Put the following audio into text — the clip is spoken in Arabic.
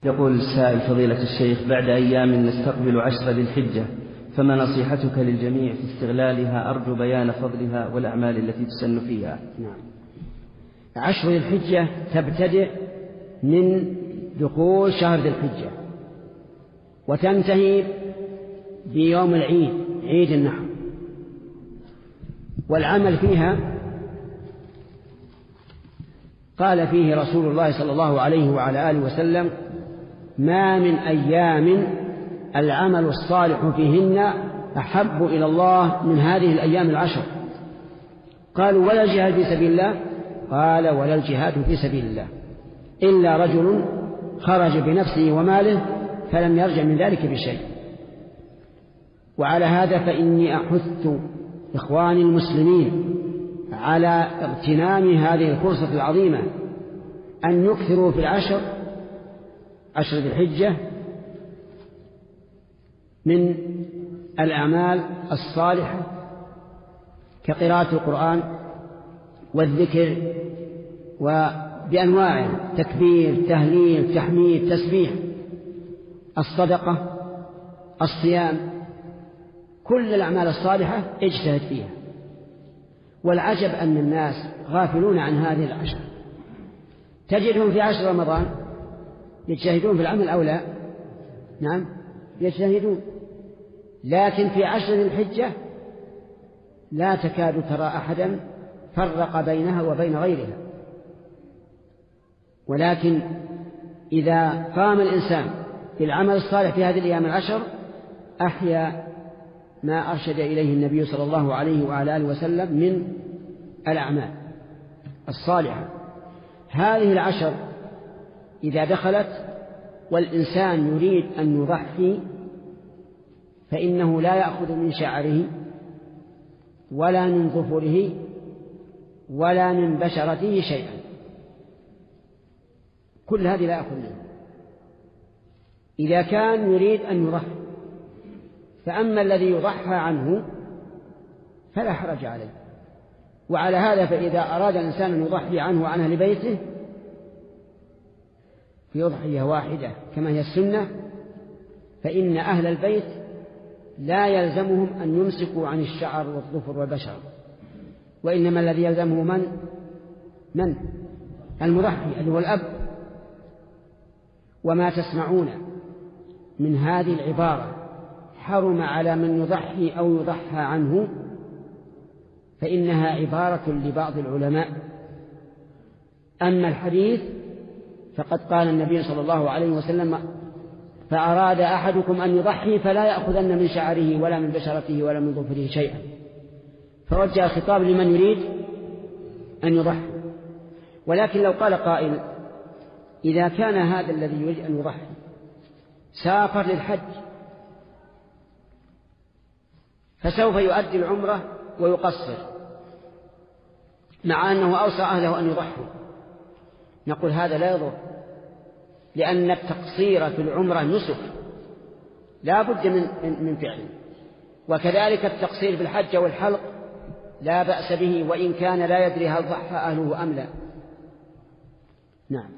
يقول السائل: فضيلة الشيخ، بعد أيام نستقبل 10 ذي الحجة، فما نصيحتك للجميع في استغلالها؟ أرجو بيان فضلها والأعمال التي تسن فيها. نعم. 10 ذي الحجة تبتدئ من دخول شهر ذي الحجة وتنتهي بيوم العيد، عيد النحر، والعمل فيها قال فيه رسول الله صلى الله عليه وعلى آله وسلم: ما من أيام العمل الصالح فيهن أحب إلى الله من هذه الأيام 10. قالوا: ولا الجهاد في سبيل الله؟ قال: ولا الجهاد في سبيل الله إلا رجل خرج بنفسه وماله فلم يرجع من ذلك بشيء. وعلى هذا فإني أحث إخواني المسلمين على اغتنام هذه الفرصة العظيمة، أن يكثروا في 10 ذي الحجة من الأعمال الصالحة كقراءة القرآن والذكر وبأنواعه: تكبير، تهليل، تحميد، تسبيح، الصدقة، الصيام، كل الأعمال الصالحة اجتهد فيها. والعجب أن الناس غافلون عن هذه 10. تجدهم في 10 رمضان يجتهدون في العمل أو لا؟ نعم يجتهدون، لكن في 10 ذي الحجة لا تكاد ترى أحدا فرق بينها وبين غيرها. ولكن إذا قام الإنسان بالعمل الصالح في هذه الأيام 10 أحيا ما أرشد إليه النبي صلى الله عليه وعلى آله وسلم من الأعمال الصالحة. هذه 10 إذا دخلت والإنسان يريد أن يضحي فإنه لا يأخذ من شعره ولا من ظفره ولا من بشرته شيئا، كل هذه لا يأخذ منه إذا كان يريد أن يضحي. فأما الذي يضحى عنه فلا حرج عليه. وعلى هذا فإذا أراد الإنسان أن يضحي عنه وعن أهل بيته في أضحية واحدة كما هي السنة، فإن أهل البيت لا يلزمهم أن يمسكوا عن الشعر والظفر والبشر، وإنما الذي يلزمه من؟ المضحي اللي هو الأب. وما تسمعون من هذه العبارة حرم على من يضحي أو يضحى عنه فإنها عبارة لبعض العلماء. أما الحديث فقد قال النبي صلى الله عليه وسلم: فأراد أحدكم أن يضحي فلا يأخذن من شعره ولا من بشرته ولا من ظفره شيئا، فوجه الخطاب لمن يريد أن يضحي. ولكن لو قال قائل: إذا كان هذا الذي يريد أن يضحي سافر للحج فسوف يؤدي العمرة ويقصر مع أنه أوصى أهله أن يضحوا، نقول هذا لا يضر، لأن التقصير في العمرة نسك لا بد من فعله، وكذلك التقصير في الحج والحلق لا بأس به وإن كان لا يدري هل ضحى أهله أم لا. نعم.